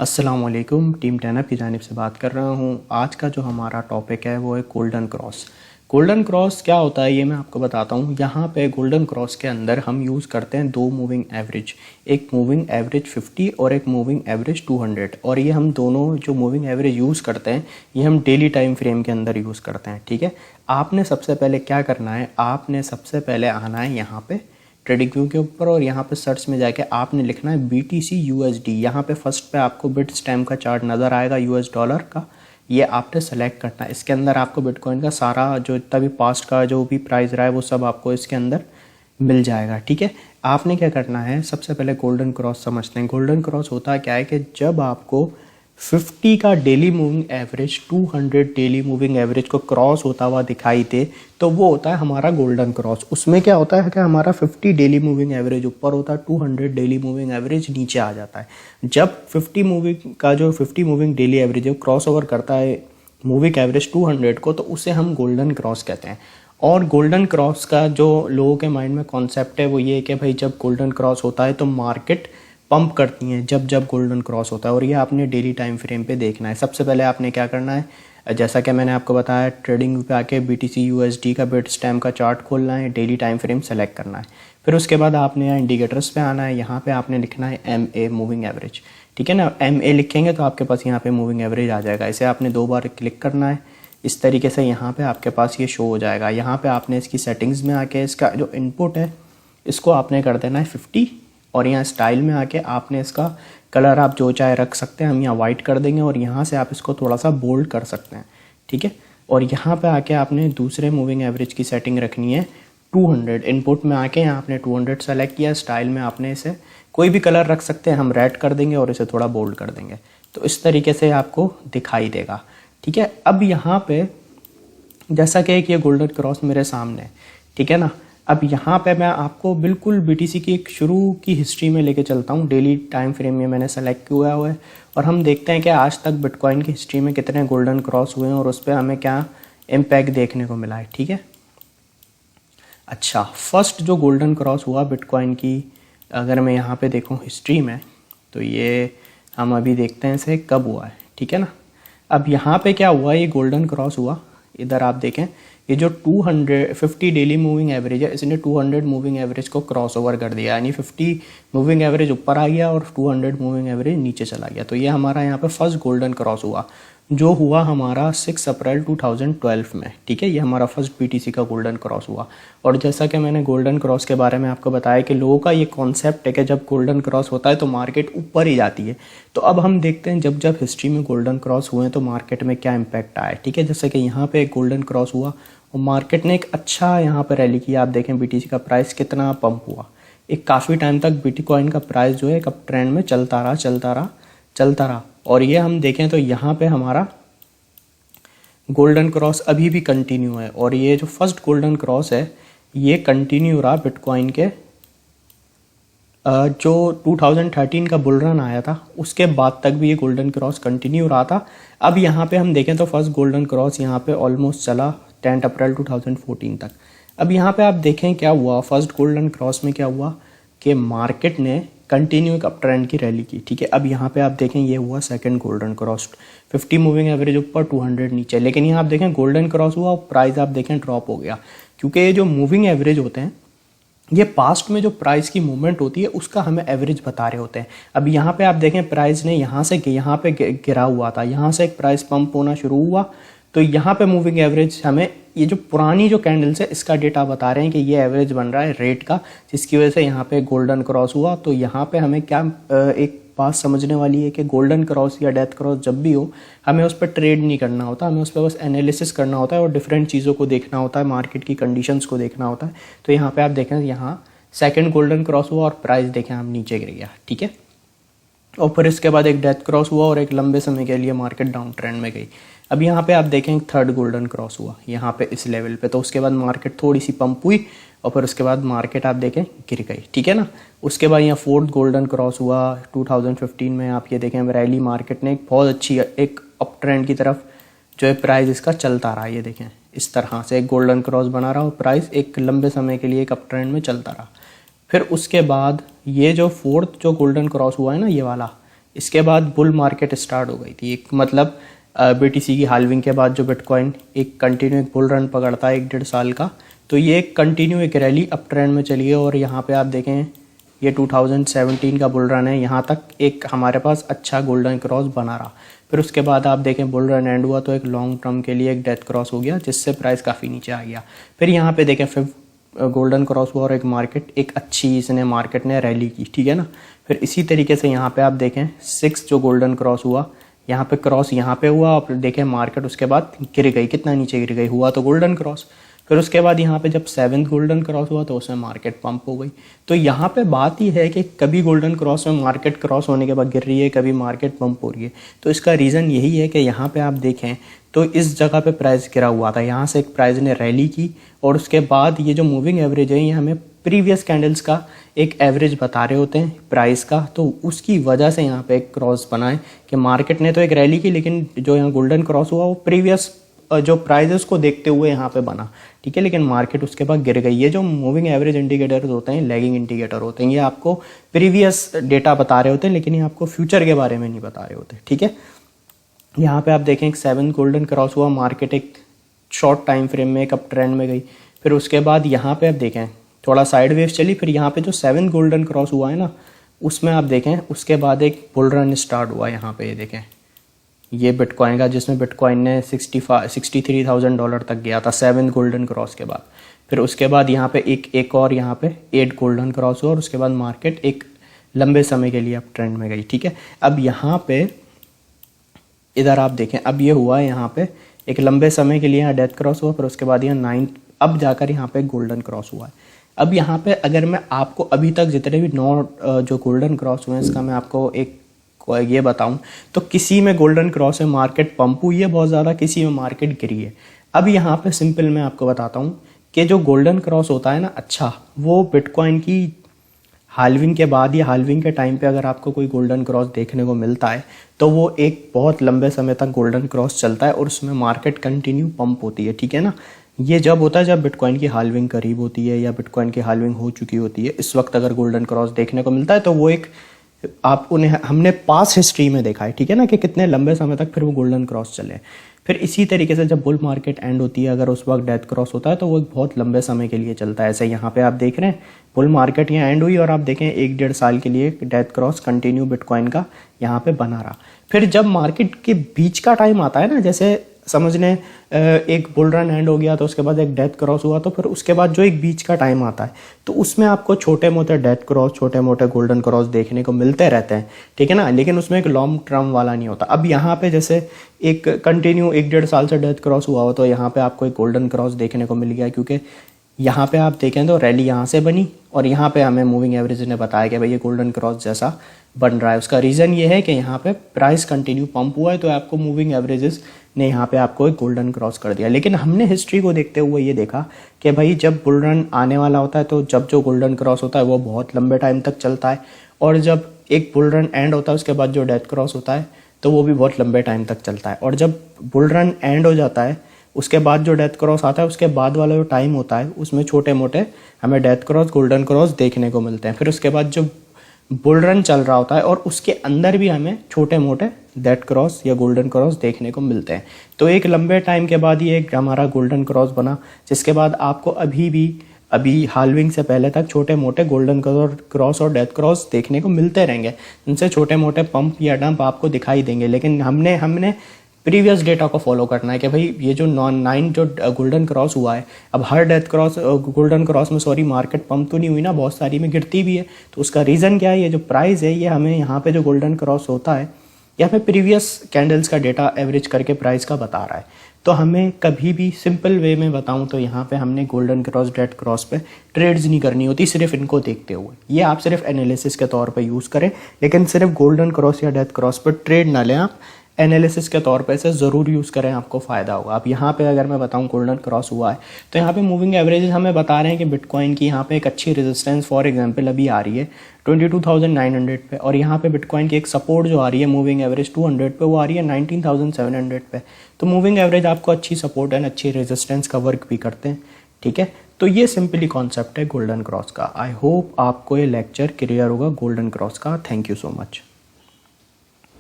अस्सलामुअलैकुम, टीम 10 की जानिब से बात कर रहा हूँ। आज का जो हमारा टॉपिक है वो है गोल्डन क्रॉस। गोल्डन क्रॉस क्या होता है ये मैं आपको बताता हूँ। यहाँ पे गोल्डन क्रॉस के अंदर हम यूज़ करते हैं दो मूविंग एवरेज, एक मूविंग एवरेज 50 और एक मूविंग एवरेज 200। और ये हम दोनों जो मूविंग एवरेज यूज़ करते हैं ये हम डेली टाइम फ्रेम के अंदर यूज़ करते हैं। ठीक है, आपने सबसे पहले क्या करना है, आपने सबसे पहले आना है यहाँ पे ट्रेडिंग व्यू के ऊपर और यहाँ पे सर्च में जाके आपने लिखना है BTC USD। यहाँ पे फर्स्ट पे आपको बिट स्टैम्प का चार्ट नज़र आएगा US डॉलर का, ये आपने सेलेक्ट करना है। इसके अंदर आपको बिटकॉइन का सारा जो इतना भी पास्ट का जो भी प्राइस रहा है वो सब आपको इसके अंदर मिल जाएगा। ठीक है, आपने क्या करना है, सबसे पहले गोल्डन क्रॉस समझते हैं। गोल्डन क्रॉस होता क्या है कि जब आपको 50 का daily moving average 200 daily moving average को क्रॉस होता हुआ दिखाई दे तो वो होता है हमारा गोल्डन क्रॉस। उसमें क्या होता है कि हमारा 50 डेली मूविंग एवरेज ऊपर होता है, 200 डेली मूविंग एवरेज नीचे आ जाता है। जब 50 moving daily average cross over करता है मूविंग एवरेज 200 को, तो उसे हम गोल्डन क्रॉस कहते हैं। और गोल्डन क्रॉस का जो लोगों के माइंड में कॉन्सेप्ट है वो ये है कि भाई जब गोल्डन क्रॉस होता है तो मार्केट पंप करती हैं जब गोल्डन क्रॉस होता है, और ये आपने डेली टाइम फ्रेम पे देखना है। सबसे पहले आपने क्या करना है, जैसा कि मैंने आपको बताया, ट्रेडिंग पे आके BTC USD का बिट स्टैम्प का चार्ट खोलना है, डेली टाइम फ्रेम सेलेक्ट करना है। फिर उसके बाद आपने यहाँ इंडिकेटर्स पे आना है, यहाँ पे आपने लिखना है MA मूविंग एवरेज। ठीक है ना, MA लिखेंगे तो आपके पास यहाँ पे मूविंग एवरेज आ जाएगा। इसे आपने 2 बार क्लिक करना है, इस तरीके से यहाँ पे आपके पास ये शो हो जाएगा। यहाँ पे आपने इसकी सेटिंग्स में आके इसका जो इनपुट है इसको आपने कर देना है 50, और यहाँ स्टाइल में आके आपने इसका कलर आप जो चाहे रख सकते हैं, हम यहाँ वाइट कर देंगे और यहाँ से आप इसको थोड़ा सा बोल्ड कर सकते हैं। ठीक है, और यहाँ पे आके आपने दूसरे मूविंग एवरेज की सेटिंग रखनी है 200। इनपुट में आके यहाँ आपने 200 सेलेक्ट किया, स्टाइल में आपने इसे कोई भी कलर रख सकते हैं, हम रेड कर देंगे और इसे थोड़ा बोल्ड कर देंगे, तो इस तरीके से आपको दिखाई देगा। ठीक है, अब यहाँ पे जैसा कि एक ये गोल्डन क्रॉस मेरे सामने है, ठीक है ना, अब यहाँ पे मैं आपको बिल्कुल BTC की एक शुरू की हिस्ट्री में लेके चलता हूँ। डेली टाइम फ्रेम में मैंने सेलेक्ट किया हुआ है और हम देखते हैं कि आज तक बिटकॉइन की हिस्ट्री में कितने गोल्डन क्रॉस हुए हैं और उस पर हमें क्या इम्पैक्ट देखने को मिला है। ठीक है, अच्छा, फर्स्ट जो गोल्डन क्रॉस हुआ बिटकॉइन की, अगर मैं यहाँ पे देखूँ हिस्ट्री में, तो ये हम अभी देखते हैं इसे कब हुआ है। ठीक है ना, अब यहाँ पे क्या हुआ, ये गोल्डन क्रॉस हुआ, इधर आप देखें ये जो 250 डेली मूविंग एवरेज है इसने 200 मूविंग एवरेज को क्रॉस ओवर कर दिया, यानी 50 मूविंग एवरेज ऊपर आ गया और 200 मूविंग एवरेज नीचे चला गया। तो ये हमारा यहाँ पे फर्स्ट गोल्डन क्रॉस हुआ, जो हुआ हमारा 6 अप्रैल 2012 में। ठीक है, ये हमारा फर्स्ट BTC का गोल्डन क्रॉस हुआ। और जैसा कि मैंने गोल्डन क्रॉस के बारे में आपको बताया कि लोगों का ये कॉन्सेप्ट है कि जब गोल्डन क्रॉस होता है तो मार्केट ऊपर ही जाती है। तो अब हम देखते हैं जब जब हिस्ट्री में गोल्डन क्रॉस हुए तो मार्केट में क्या इम्पैक्ट आया। ठीक है, जैसे कि यहाँ पे एक गोल्डन क्रॉस हुआ और मार्केट ने एक अच्छा यहाँ पर रैली किया। आप देखें BTC का प्राइस कितना पंप हुआ, एक काफ़ी टाइम तक बिटकॉइन का प्राइस जो है एक अप ट्रेंड में चलता रहा। और ये हम देखें तो यहाँ पे हमारा गोल्डन क्रॉस अभी भी कंटिन्यू है, और ये जो फर्स्ट गोल्डन क्रॉस है ये कंटिन्यू रहा बिटकॉइन के जो 2013 का बुल रन आया था उसके बाद तक भी ये गोल्डन क्रॉस कंटिन्यू रहा था। अब यहाँ पे हम देखें तो फर्स्ट गोल्डन क्रॉस यहाँ पे ऑलमोस्ट चला 10 अप्रैल 2014 तक। अब यहाँ पे आप देखें क्या हुआ, फर्स्ट गोल्डन क्रॉस में क्या हुआ कि मार्केट ने कंटिन्यू अप ट्रेंड की रैली की। ठीक है, अब यहाँ पे आप देखें ये हुआ second golden cross, 50 moving average ऊपर 200 नीचे। लेकिन यहाँ आप देखें गोल्डन क्रॉस हुआ और प्राइस आप देखें ड्रॉप हो गया, क्योंकि ये जो मूविंग एवरेज होते हैं ये पास्ट में जो प्राइस की मूवमेंट होती है उसका हमें एवरेज बता रहे होते हैं। अब यहाँ पे आप देखें प्राइस ने यहाँ से यहाँ पे गिरा हुआ था, यहाँ से एक प्राइस पंप होना शुरू हुआ, तो यहाँ पे मूविंग एवरेज हमें ये जो पुरानी जो कैंडल्स है इसका डेटा बता रहे हैं कि ये एवरेज बन रहा है रेट का, जिसकी वजह से यहाँ पे गोल्डन क्रॉस हुआ। तो यहाँ पे हमें क्या एक बात समझने वाली है कि गोल्डन क्रॉस या डेथ क्रॉस जब भी हो हमें उस पर ट्रेड नहीं करना होता, हमें उस पर बस एनालिसिस करना होता है और डिफरेंट चीज़ों को देखना होता है, मार्केट की कंडीशंस को देखना होता है। तो यहाँ पे आप देखें यहाँ सेकंड गोल्डन क्रॉस हुआ और प्राइस देखें हम नीचे गिर गया। ठीक है, और फिर इसके बाद एक डेथ क्रॉस हुआ और एक लंबे समय के लिए मार्केट डाउन ट्रेंड में गई। अब यहाँ पे आप देखें थर्ड गोल्डन क्रॉस हुआ यहाँ पे इस लेवल पे, तो उसके बाद मार्केट थोड़ी सी पंप हुई और फिर उसके बाद मार्केट आप देखें गिर गई। ठीक है ना, उसके बाद यहाँ फोर्थ गोल्डन क्रॉस हुआ 2015 में। आप ये देखें रैली मार्केट ने एक बहुत अच्छी एक अप ट्रेंड की तरफ जो है प्राइस इसका चलता रहा। ये देखें इस तरह से एक गोल्डन क्रॉस बना रहा और प्राइस एक लंबे समय के लिए एक अप ट्रेंड में चलता रहा। फिर उसके बाद ये जो फोर्थ जो गोल्डन क्रॉस हुआ है ना ये वाला, इसके बाद बुल मार्केट स्टार्ट हो गई थी। एक मतलब BTC की हाल्विंग के बाद जो बिटकॉइन एक कंटिन्यू एक बुल रन पकड़ता है 1-1.5 साल का, तो ये एक कंटिन्यू एक रैली अप ट्रेंड में चली है। और यहाँ पे आप देखें ये 2017 का बुल रन है, यहाँ तक एक हमारे पास अच्छा गोल्डन क्रॉस बना रहा। फिर उसके बाद आप देखें बुल रन एंड हुआ तो एक लॉन्ग टर्म के लिए एक डेथ क्रॉस हो गया, जिससे प्राइस काफ़ी नीचे आ गया। फिर यहाँ पे देखें फिर गोल्डन क्रॉस हुआ और एक मार्केट एक अच्छी इसने मार्केट ने रैली की, ठीक है ना। फिर इसी तरीके से यहाँ पे आप देखें 6 जो गोल्डन क्रॉस हुआ, यहाँ पे क्रॉस यहाँ पे हुआ और देखें मार्केट उसके बाद गिर गई, कितना नीचे गिर गई, हुआ तो गोल्डन क्रॉस। फिर उसके बाद यहाँ पे जब 7th गोल्डन क्रॉस हुआ तो उसमें मार्केट पंप हो गई। तो यहाँ पे बात ही है कि कभी गोल्डन क्रॉस में मार्केट क्रॉस होने के बाद गिर रही है, कभी मार्केट पंप हो रही है। तो इसका रीज़न यही है कि यहाँ पे आप देखें तो इस जगह पे प्राइस गिरा हुआ था, यहाँ से एक प्राइस ने रैली की और उसके बाद ये जो मूविंग एवरेज है ये हमें प्रीवियस कैंडल्स का एक एवरेज बता रहे होते हैं प्राइस का। तो उसकी वजह से यहाँ पे एक क्रॉस बना है कि मार्केट ने तो एक रैली की, लेकिन जो यहाँ गोल्डन क्रॉस हुआ वो प्रीवियस जो प्राइजेस को देखते हुए यहाँ पे बना, ठीक है। लेकिन मार्केट उसके बाद गिर गई। ये जो मूविंग एवरेज इंडिकेटर्स होते हैं, लैगिंग इंडिकेटर होते हैं, ये आपको प्रीवियस डेटा बता रहे होते हैं, लेकिन ये आपको फ्यूचर के बारे में नहीं बता रहे होते, ठीक है। यहाँ पे आप देखें एक 7th गोल्डन क्रॉस हुआ, मार्केट एक शॉर्ट टाइम फ्रेम में एक अप ट्रेंड में गई। फिर उसके बाद यहाँ पे आप देखें थोड़ा साइड वेव चली। फिर यहाँ पे जो 7th गोल्डन क्रॉस हुआ है ना, उसमें आप देखें उसके बाद एक बुल रन स्टार्ट हुआ। यहाँ पे ये देखें ये बिटकॉइन का, जिसमें बिटकॉइन ने $63,000 तक गया था 7th गोल्डन क्रॉस के बाद। फिर उसके बाद यहाँ पे एक और यहाँ पे 8 गोल्डन क्रॉस हुआ और उसके बाद मार्केट एक लंबे समय के लिए अप ट्रेंड में गई, ठीक है। अब यहाँ पे इधर आप देखें अब ये हुआ है, यहाँ पे एक लंबे समय के लिए यहाँ डेथ क्रॉस हुआ, फिर उसके बाद यहाँ 9 अब जाकर यहाँ पे गोल्डन क्रॉस हुआ है। अब यहाँ पे अगर मैं आपको अभी तक जितने भी 9 जो गोल्डन क्रॉस हुए हैं इसका मैं आपको एक ये बताऊं तो किसी में गोल्डन क्रॉस में मार्केट पंप हुई है बहुत ज़्यादा, किसी में मार्केट गिरी है। अब यहाँ पे सिंपल मैं आपको बताता हूँ कि जो गोल्डन क्रॉस होता है ना, अच्छा वो बिटकॉइन की हाल्विंग के बाद या हाल्विंग के टाइम पे अगर आपको कोई गोल्डन क्रॉस देखने को मिलता है तो वो एक बहुत लंबे समय तक गोल्डन क्रॉस चलता है और उसमें मार्केट कंटिन्यू पंप होती है, ठीक है ना। ये जब होता है जब बिटकॉइन की हाल्विंग करीब होती है या बिटकॉइन की हाल्विंग हो चुकी होती है, इस वक्त अगर गोल्डन क्रॉस देखने को मिलता है तो वो एक आप उन्हें हमने पास हिस्ट्री में देखा है, ठीक है ना, कि कितने लंबे समय तक फिर वो गोल्डन क्रॉस चले। फिर इसी तरीके से जब बुल मार्केट एंड होती है अगर उस वक्त डेथ क्रॉस होता है तो वो बहुत लंबे समय के लिए चलता है। ऐसे यहाँ पे आप देख रहे हैं बुल मार्केट यहाँ एंड हुई और आप देखें 1-1.5 साल के लिए डेथ क्रॉस कंटिन्यू बिटकॉइन का यहाँ पे बना रहा। फिर जब मार्केट के बीच का टाइम आता है ना, जैसे समझ लें एक बुल रन एंड हो गया तो उसके बाद एक डेथ क्रॉस हुआ, तो फिर उसके बाद जो एक बीच का टाइम आता है तो उसमें आपको छोटे मोटे डेथ क्रॉस छोटे मोटे गोल्डन क्रॉस देखने को मिलते रहते हैं, ठीक है ना, लेकिन उसमें एक लॉन्ग टर्म वाला नहीं होता। अब यहाँ पे जैसे एक कंटिन्यू 1-1.5 साल से डेथ क्रॉस हुआ हो तो यहाँ पे आपको एक गोल्डन क्रॉस देखने को मिल गया, क्योंकि यहाँ पे आप देखें तो रैली यहाँ से बनी और यहाँ पे हमें मूविंग एवरेज ने बताया कि भाई ये गोल्डन क्रॉस जैसा बन रहा है। उसका रीज़न ये है कि यहाँ पे प्राइस कंटिन्यू पंप हुआ है तो आपको मूविंग एवरेजेस ने यहाँ पे आपको एक गोल्डन क्रॉस कर दिया। लेकिन हमने हिस्ट्री को देखते हुए ये देखा कि भाई जब बुल रन आने वाला होता है तो जब जो गोल्डन क्रॉस होता है वो बहुत लंबे टाइम तक चलता है, और जब एक बुल रन एंड होता है उसके बाद जो डेथ क्रॉस होता है तो वो भी बहुत लंबे टाइम तक चलता है। और जब बुल रन एंड हो जाता है उसके बाद जो डेथ क्रॉस आता है उसके बाद वाला जो टाइम होता है उसमें छोटे मोटे हमें डेथ क्रॉस गोल्डन क्रॉस देखने को मिलते हैं। फिर उसके बाद जो बुल रन चल रहा होता है और उसके अंदर भी हमें छोटे मोटे डेथ क्रॉस या गोल्डन क्रॉस देखने को मिलते हैं। तो एक लंबे टाइम के बाद ये एक हमारा गोल्डन क्रॉस बना, जिसके बाद आपको अभी हाल्विंग से पहले तक छोटे मोटे गोल्डन क्रॉस और डेथ क्रॉस देखने को मिलते रहेंगे। इनसे छोटे मोटे पंप या डंप आपको दिखाई देंगे, लेकिन हमने प्रीवियस डेटा को फॉलो करना है कि भाई ये जो 9 जो गोल्डन क्रॉस हुआ है, अब her death cross golden cross में मार्केट पंप तो नहीं हुई ना, बहुत सारी में गिरती भी है। तो उसका रीज़न क्या है, ये जो प्राइस है ये हमें यहाँ पे जो गोल्डन क्रॉस होता है या फिर प्रीवियस कैंडल्स का डेटा एवरेज करके प्राइस का बता रहा है। तो हमें कभी भी सिंपल वे में बताऊं तो यहाँ पे हमने गोल्डन क्रॉस डेथ क्रॉस पे ट्रेड्स नहीं करनी होती, सिर्फ इनको देखते हुए। ये आप सिर्फ एनालिसिस के तौर पे यूज़ करें, लेकिन सिर्फ गोल्डन क्रॉस या डेथ क्रॉस पर ट्रेड ना लें, आप एनालिसिस के तौर पे से ज़रूर यूज़ करें, आपको फ़ायदा होगा। अब यहाँ पे अगर मैं बताऊँ गोल्डन क्रॉस हुआ है तो यहाँ पे मूविंग एवरेजेस हमें बता रहे हैं कि बिटकॉइन की यहाँ पे एक अच्छी रेजिस्टेंस फॉर एग्जांपल अभी आ रही है 22,900 पे, और यहाँ पे बिटकॉइन की एक सपोर्ट जो आ रही है मूविंग एवरेज 200 पे वो आ रही है 19,700 पे। तो मूविंग एवरेज आपको अच्छी सपोर्ट एंड अच्छी रेजिस्टेंस का वर्क भी करते हैं, ठीक है। तो ये सिंपली कॉन्सेप्ट है गोल्डन क्रॉस का। आई होप आपको ये लेक्चर क्लियर होगा गोल्डन क्रॉस का। Thank you so much.